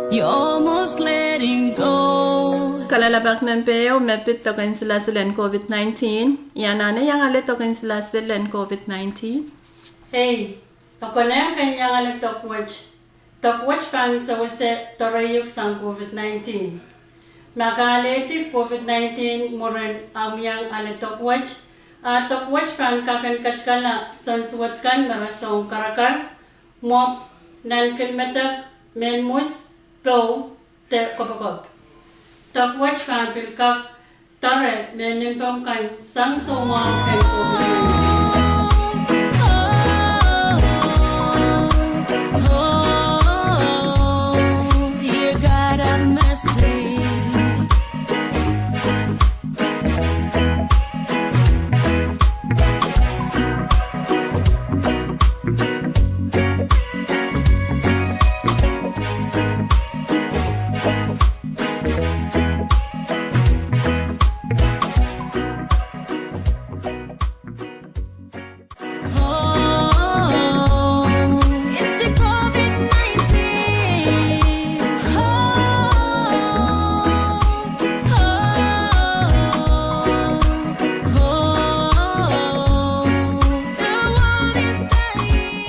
you're almost letting go. Kalalabak ng peo, mepit token sila silen COVID-19. Yan na yang alit token sila silen COVID-19. Hey, tokonem kanya alit tokwach. Tokwach pan sa wase torayuk sang COVID-19. Makaleti COVID-19 muren amyang alit tokwach. Tokwach pan kakan kachkala sansuat kan marasong karakar. Mop nan kilmetak menmus po te kopakop. Tokwach pan pilkak tare menimpong kan sang soma kan COVID-19.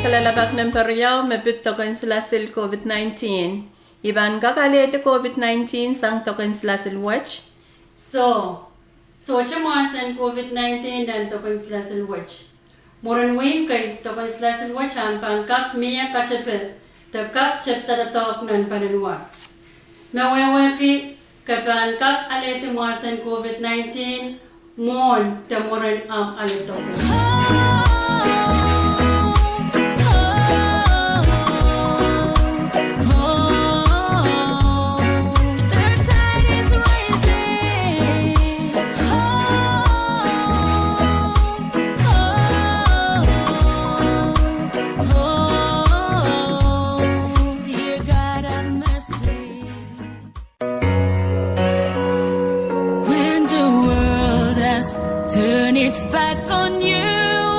Kalalabak ng peryaw, mepit token sila sil COVID-19. Iban kakalete COVID-19 sang token sila sil watch. So chamasan COVID-19 dan token slasil watch. Moran wing kay token slasil watch ang pangkap miya kachepe. Takap chepta da top nan pananwa. Mawewe ki kapangkap alete masan COVID-19 mon tamoran am aleto. Turn its back on you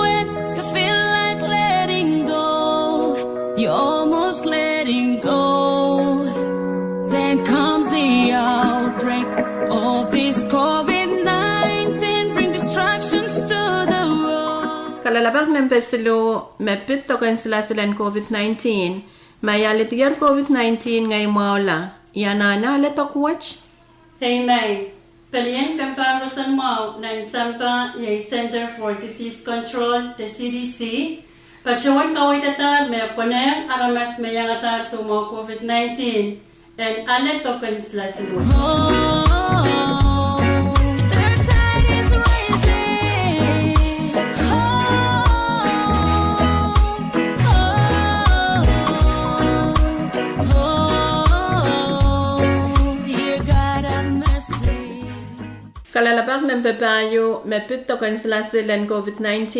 and you feel like letting go. You're almost letting go. Then comes the outbreak of this COVID-19. Bring distractions to the world. Kalalabak ng pesilo, mepit token sila silen COVID-19. Mayalitigar COVID-19 ngay maula. Yan na alit watch. Hey May. Palian comparison mo ng sampa yung Center for Disease Control, the CDC. Pachawan kaway tatar, may konem aramas mayang atar sa mga COVID-19 and alet tokens la silu. Kalalabak ng pepayo, mepit token sila silen COVID-19.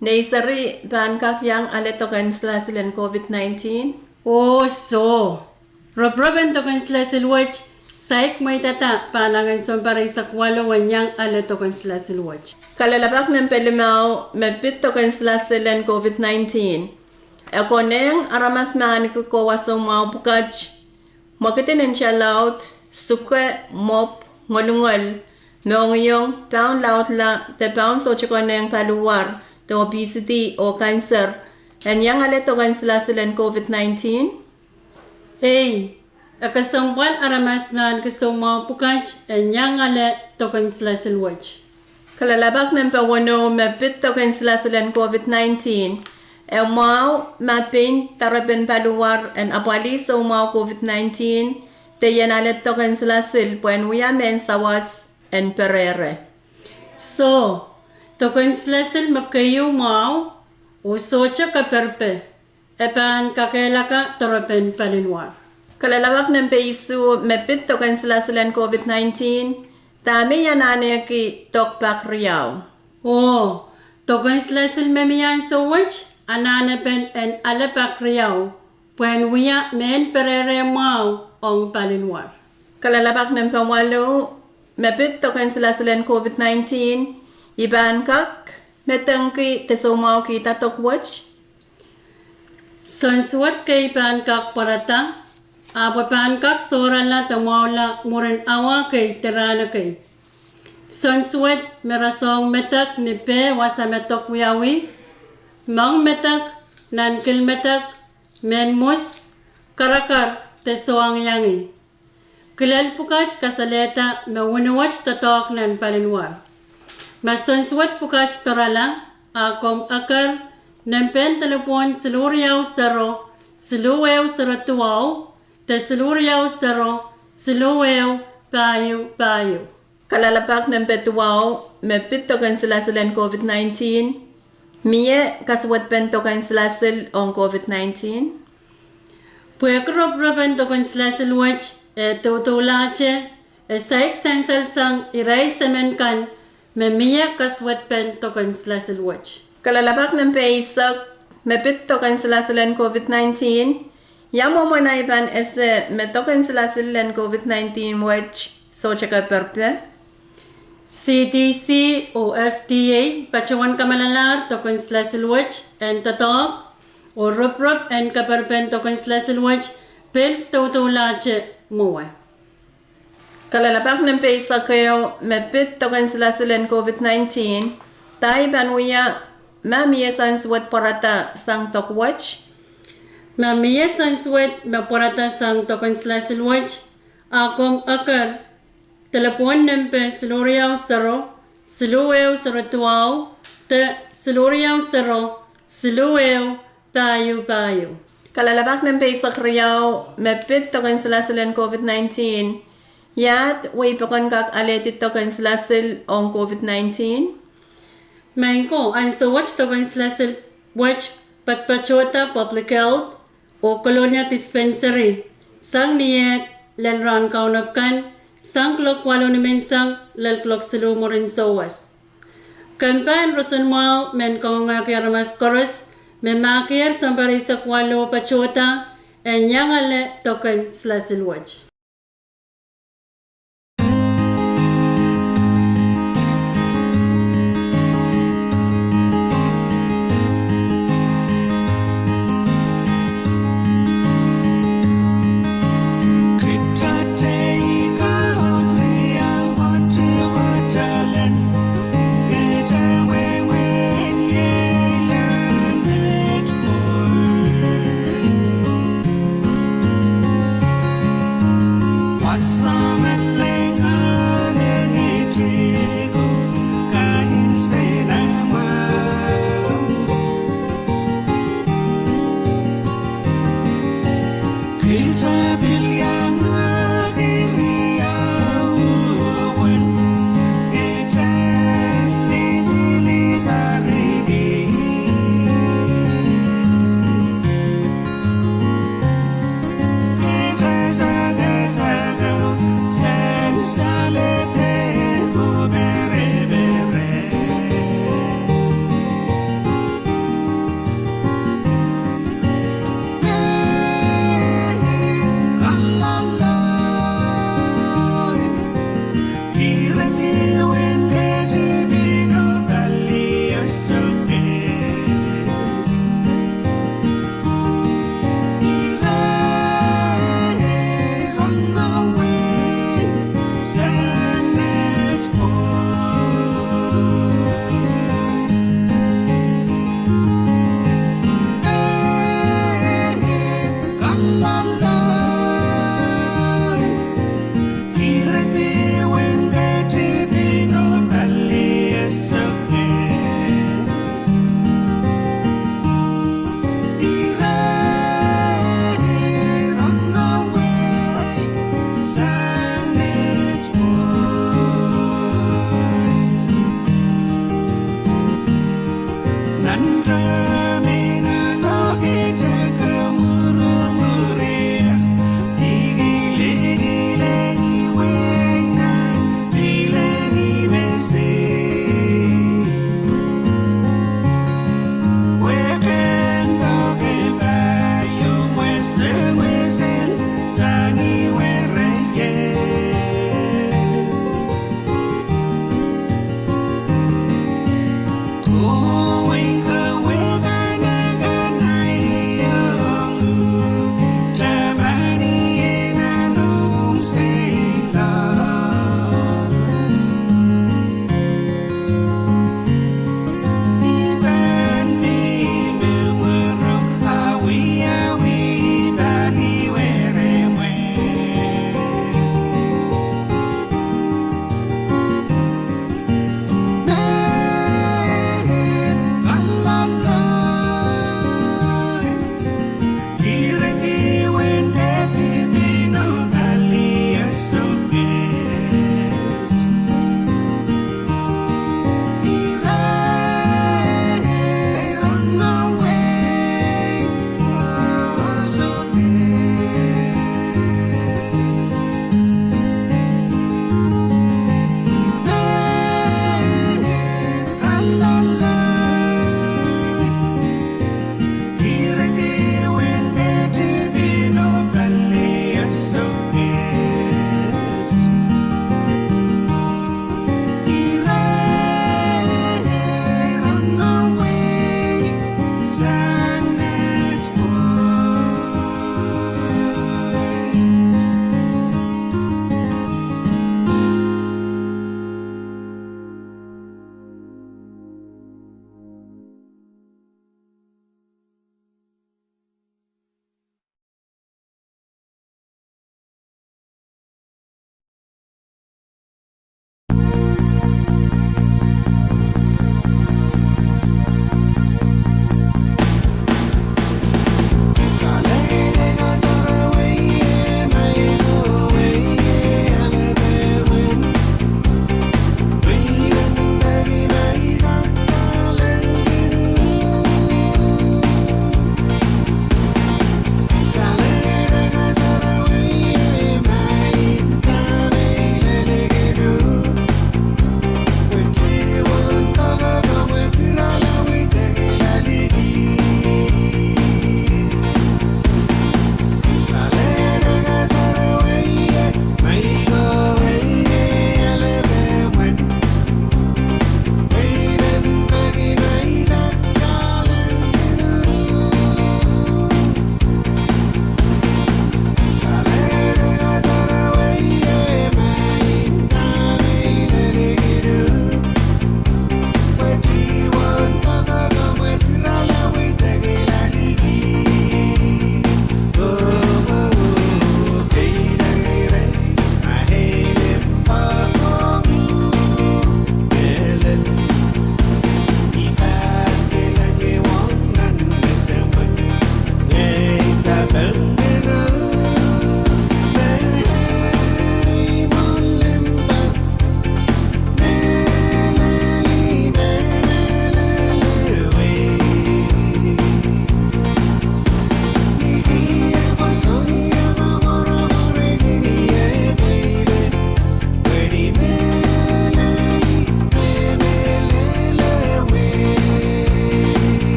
Naisari, bangkak yang alit token sila silen COVID-19? Oh, so. Rob-roben tokens la silwach, saik may tata, panangan son paray sa kwalo wanyang alet tokens la silwach. Kalalabak ng pelimaw, mepit token sila silen COVID-19. Ako neng aramas maani ko wasong mga pukaj. Makitinin siya laut, suke, mop, ngolungol. Noong yung pound laut la, te pound so chiko neng paluwar, te obesity o cancer. And yang alit token sila silen COVID-19? Hey, akasangwan aramas man kasama pukaj and yang alet token sila silwach. Kalalabak ng pawano, mepit token sila silen COVID-19. Mau mapin tarapen paluwar and apali sa umao COVID-19. Te yan alit token sila sil, puen wiyamen sawas and perere. So, token slasil makayo mau, usocha ka perpe, epan kakela ka toropen palinwar. Kalalawak ng peisu, mepit token sila silen COVID-19, tami yan ane ki tokpak riyaw. Oh, token slasil memiyan so wach, ananepen en alepak riyaw, puen wiya men perere mau ong palinwar. Kalalawak ng pawalo, mepit token sila silen COVID-19, iban kak, metengki tesumaw kita tokwach. Sonsuat kay iban kak parata, Papan kak soran la tamawla muren awa kay terana kay. Sonswet merasong metak ni pe wasa metok wiyawi. Mang metak nan kil metak men mus karakar te soang yangi. Kilal pukach kasaleta me winawach tatok nan palinwar. Masonswet pukach torala akom akar nempen telepon seluriyaw saro seluwew saratuwaw te seluriyaw saro seluwew payo. Kalalapak ng petuwaw, may pitokan sila ng COVID-19. Miye kaswat pentokan sila on COVID-19. Puekrop-ropen tokan sila silwach tutulache saik sensal sang iray semen kan me miye kaswat pen tokan sila silwach. Kalalapak ng peisak, may pitokan sila ng COVID-19. Yamo mo na iban ese may tokan sila ng COVID-19 which so chaka perpe. CDC o FDA pachawan kamalalar tokan sila silwach and tatok o rup-rup and kaperpen tokan sila silwach pen tutulache muwa. Kalalapak ng peisak kayo, may pitokan sila ng COVID-19. Tayo banuya, mamiye sanswat parata sang tokwach. Mamiye sanswat maporata sang tokan sila silwach akom akar telepon nempe seluriyaw saro seluwew saratuwaw te seluriyaw saro seluwew payo. Kalalabak ng peisak riyaw, may pitokan sila ng COVID-19. Yat, way pakon kak aletit tokan sila on COVID-19. Mengko ang sawach tokan sila silwach patpachota public health o kolonya dispensary sang niyet lalran kaunapkan sang klok walo ni mensang lalklok silo mo rin sowas. Kampan rosan mo men kong nga kiramas koros men makir sampari sa kwalo pachota en yang ale token sila silwaj.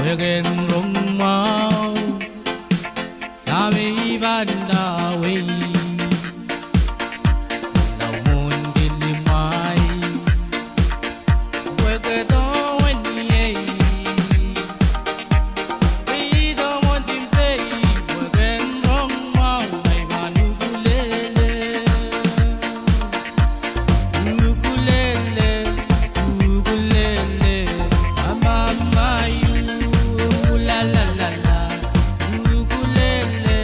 wegen rong mau na me banda we na mon dili mai wege do wen ye we do mon dim pe wegen rong mau mai manu gulele ugulele amama you la la la la ugulele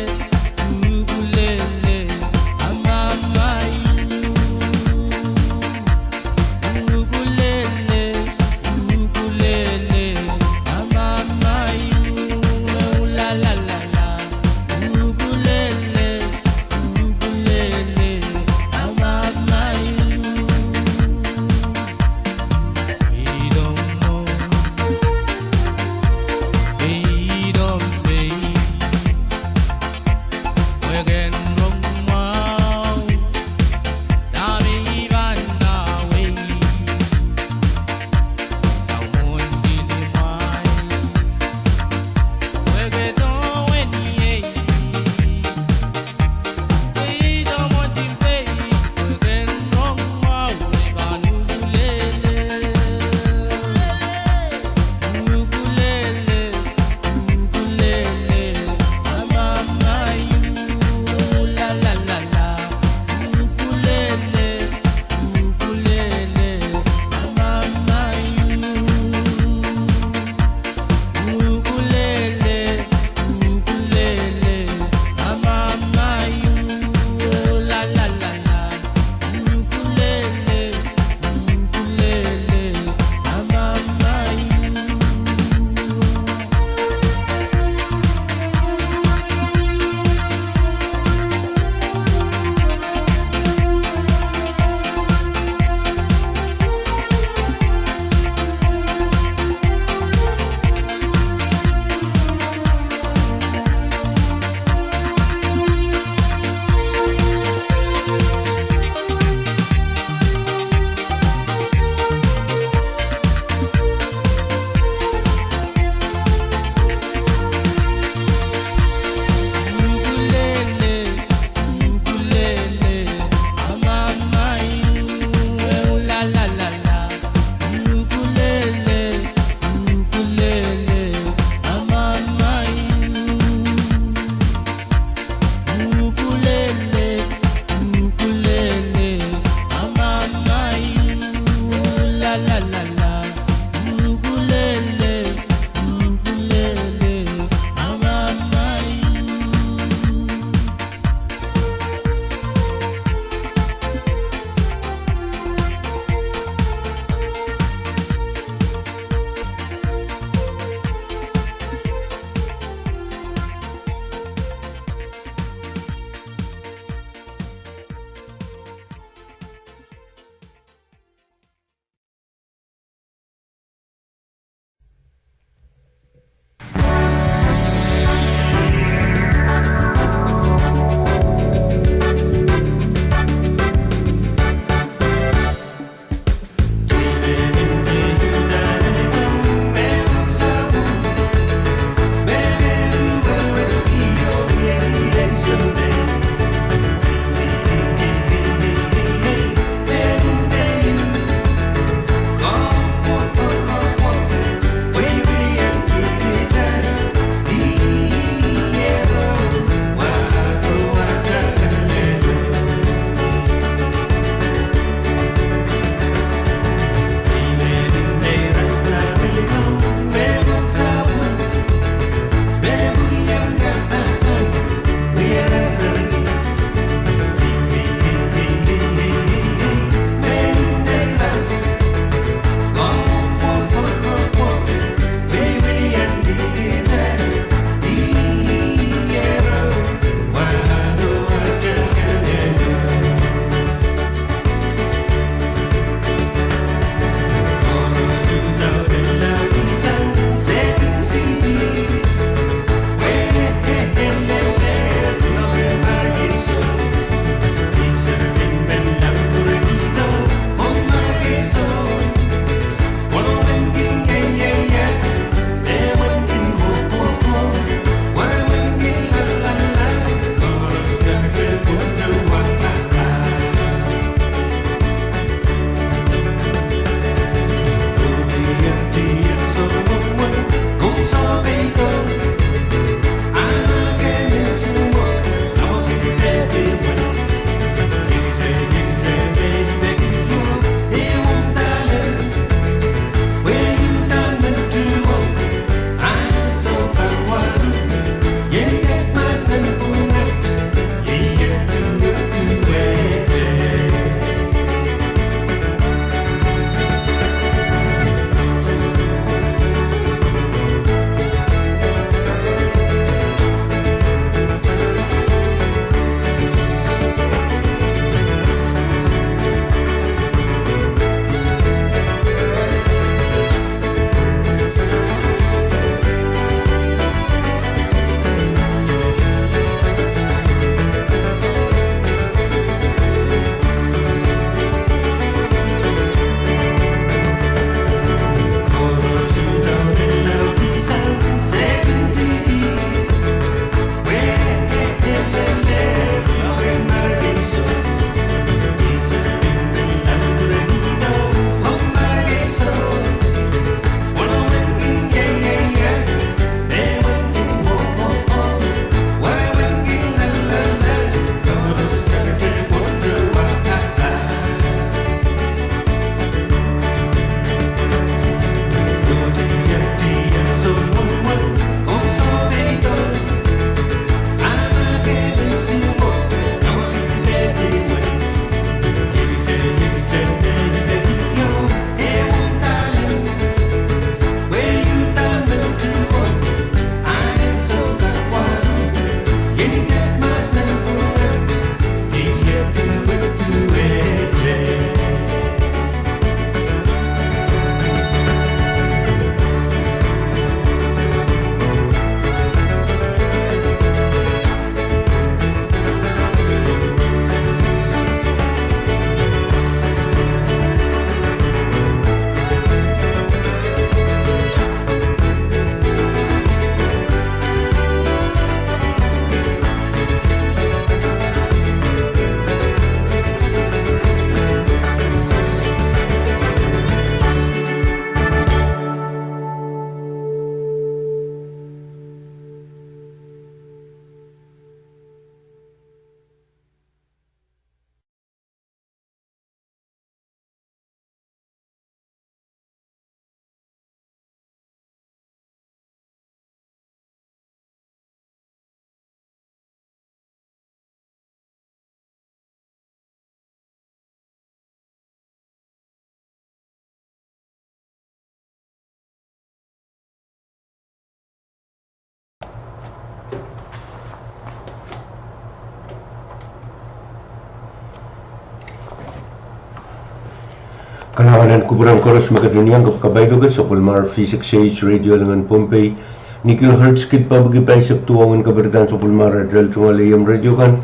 Kailangan kuburang koros magkatunyang kapkabaydo sa Pulmar V6AH Radio Langan Pompey ni kilohertz kit pabagipay sa tuwangan kaberdan sa Pulmar Adral Tungalayam Radio kan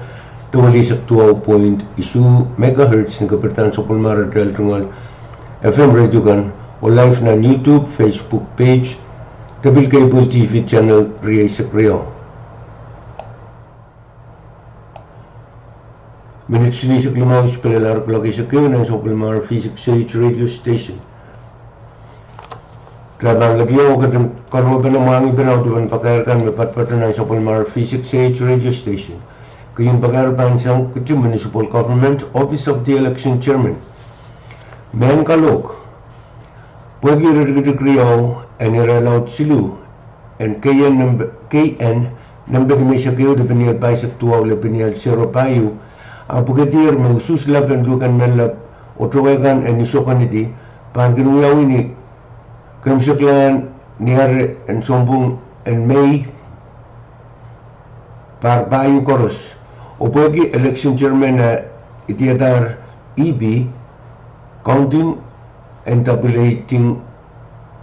tuwali sa 12.1 megahertz ng kaberdan sa Pulmar Adral Tungal FM Radio kan o live na YouTube, Facebook page, Kabil Cable TV channel Ria sa Rio. Minutes ni sa klimaw sa palalar palagi sa kayo ng sa Pulmar V6AH Radio Station. Trabang lagi ako karma ba ng mga ibanaw diban pagkarakan may patpatunan sa Pulmar V6AH Radio Station. Kayong pagkarapan sa Kutu Municipal Government Office of the Election Chairman. Men kalok, pwagi ririgriyaw and iralaut silu and KN number may sa kayo na piniyal pa sa tuwaw na piniyal zero payo ang pagkatir magsuslap ang lukan manlap o truwegan ang isukan iti pang kinuyaw ini kamsaklan niyari ang sombong and may parpayo koros o pwagi election chairman na itiyatar EB Counting and Tabulating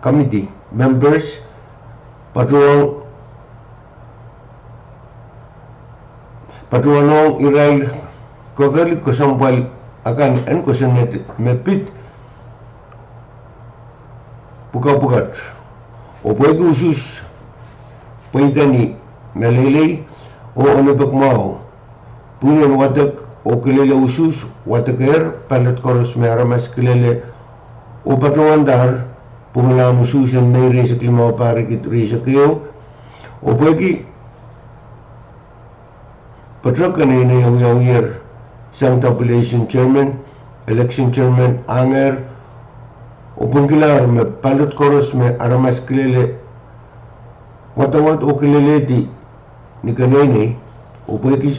Committee members patuanong iral kagalig ko sampal akan ko sa mepit pukapukat o pwede usus pwede ni nalilay o ano bakmao punan watak o kilala usus watakair palat koros may aramas kilala o patuan dar pumula mususan may rin sa klimaw parikit rin sa kayo o pwede patrak ka na inayaw-yaw sang population chairman, election chairman, anger, o pungkilar may palat koros may aramas kilala watawat o kilala di ni kanene o pwede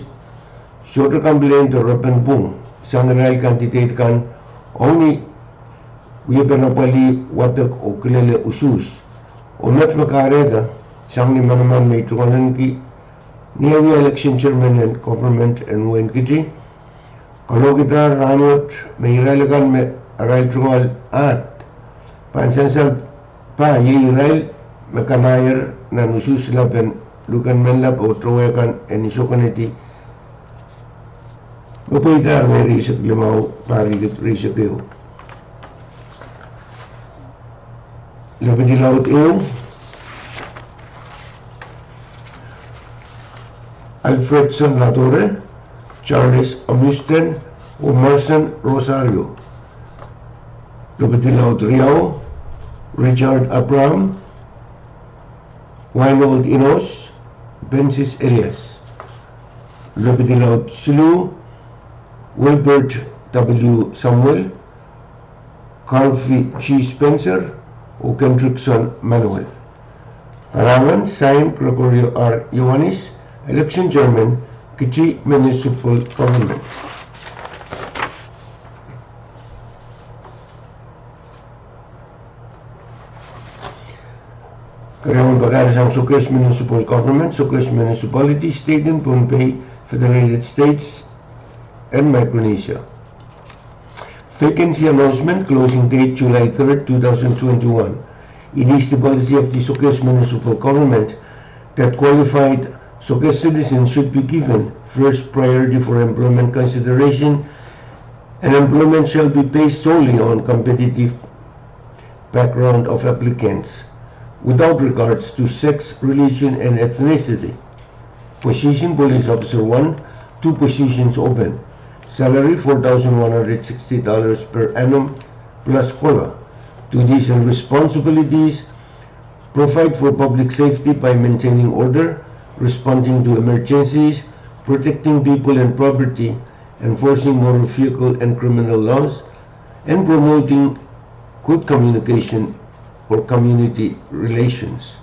shorter kambilen to rapan pung sang real quantity kan only we panapali watak o kilala usus o not makareda sang ni manaman may tukanan ki niya election chairman and government and when kiti kalau kita ranut may iralagan may aral tungal at pansansal pa ye iral makanayar na nusus laban lukan menlap o truwekan and isukan iti Upaitar may risak limaw parigit risak iyo. Labi di laut iyo. Alfredson Latore, Charles Amuston, o Marcin Rosario. Labi di laut Riau, Richard Abraham, Winold Inos, Bensis Elias. Labi di laut Silu, Wilbert W. Samuel, Carl G. Spencer, o Kendrickson Manuel. Karangan, signed Gregorio R. Ioannis, election chairman, Kichi Municipal Government. Karangan bagay sa Sucres Municipal Government, Sucres Municipality, State and Pohnpei, Federated States, and Micronesia. Vacancy announcement, closing date July 3rd, 2021. It is the policy of the Sucres Municipal Government that qualified Sucres citizens should be given first priority for employment consideration, and employment shall be based solely on competitive background of applicants, without regards to sex, religion, and ethnicity. Position Police Officer 1, 2 positions open. Salary $4,160 per annum plus COLA. Duties and responsibilities: provide for public safety by maintaining order, responding to emergencies, protecting people and property, enforcing motor vehicle and criminal laws, and promoting good communication or community relations.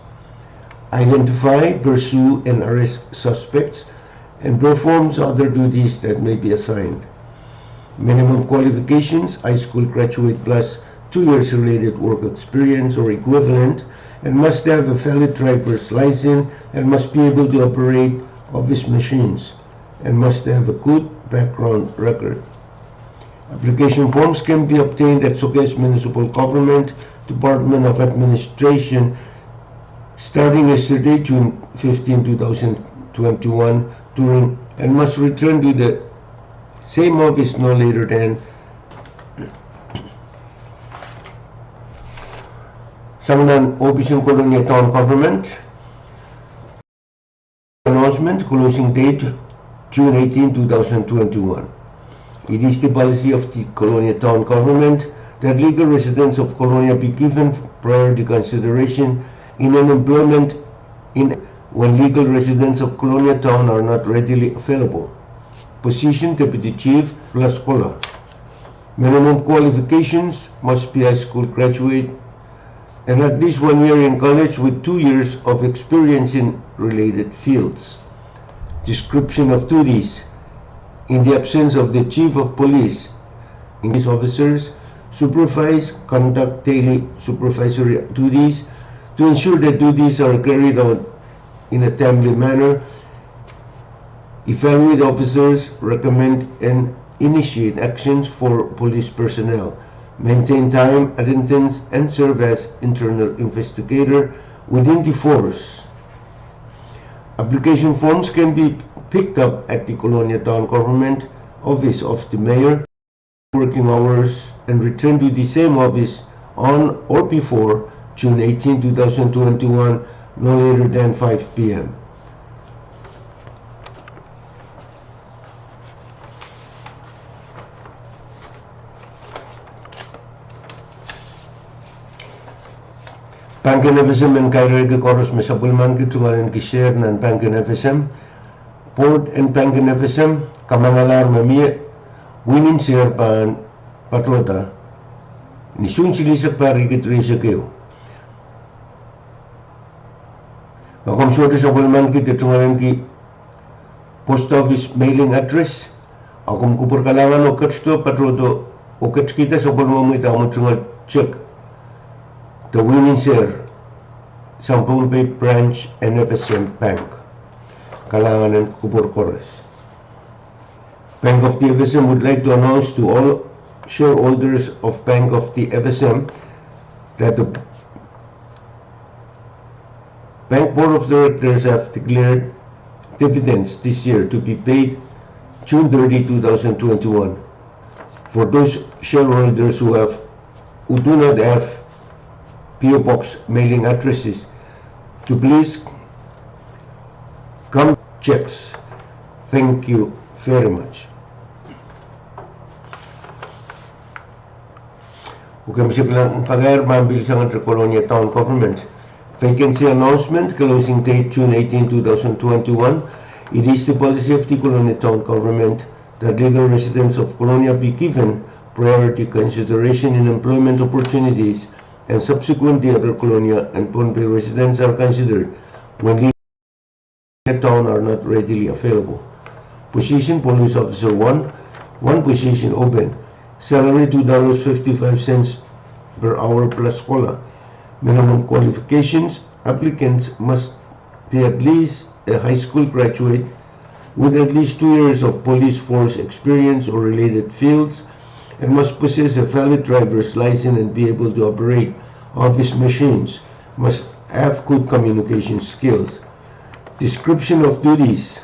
Identify, pursue, and arrest suspects, and performs other duties that may be assigned. Minimum qualifications: high school graduate plus 2 years related work experience or equivalent, and must have a valid driver's license, and must be able to operate office machines, and must have a good background record. Application forms can be obtained at Soques Municipal Government, Department of Administration, starting yesterday, June 15, 2021, and must return to the same office no later than Sanganan Office in Colonia Town Government. Announcement, closing date June 18, 2021. It is the policy of the Colonia Town Government that legal residents of Colonia be given priority consideration in an employment when legal residents of Colonia Town are not readily available. Position Deputy Chief plus COLA. Minimum qualifications must be high school graduate and at least 1 year in college with 2 years of experience in related fields. Description of duties. In the absence of the Chief of Police, these officers supervise, conduct daily supervisory duties to ensure that duties are carried out in a timely manner, evaluate officers, recommend and initiate actions for police personnel, maintain time, attendance, and serve as internal investigator within the force. Application forms can be picked up at the Colonia Town Government Office of the Mayor, working hours, and returned to the same office on or before June 18, 2021, no later than 5 p.m. Banken FSM and Kairege Koros Mesabulman Kitungalan Kishare nan Banken FSM Board and Banken FSM Kamangalar Mamie Winning Share Pan Patrota Nisun Silisak Pari Kitrisa Keo Makom Soto Sabulman Kitungalan Ki Post Office Mailing Address Akum Kupur Kalangan Okatsto Patroto Okatskita Sabulman Tamutungal Check the winning share, Sampung Bay Branch NFSM Bank, Kalangan and Kubur Kores. Bank of the FSM would like to announce to all shareholders of Bank of the FSM that the Bank Board of Directors have declared dividends this year to be paid June 30, 2021. For those shareholders who do not have PO Box mailing addresses, to please come checks. Thank you very much. Ukam siplang pagar mambil sangat Colonia Town Government. Vacancy announcement, closing date June 18, 2021. It is the policy of the Colonia Town Government that legal residents of Colonia be given priority consideration in employment opportunities, and subsequently other Colonia and Pohnpei residents are considered when legal town are not readily available. Position Police Officer 1, 1 position open. Salary $2.55 per hour plus COLA. Minimum qualifications, applicants must be at least a high school graduate with at least 2 years of police force experience or related fields, and must possess a valid driver's license and be able to operate office machines, must have good communication skills. Description of duties.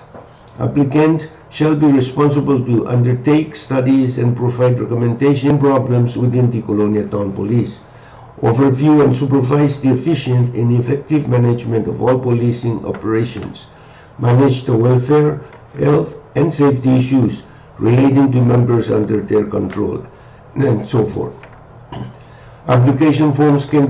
Applicant shall be responsible to undertake studies and provide recommendation problems within the Colonia Town Police. Overview and supervise the efficient and effective management of all policing operations. Manage the welfare, health, and safety issues relating to members under their control, and so forth. Application forms can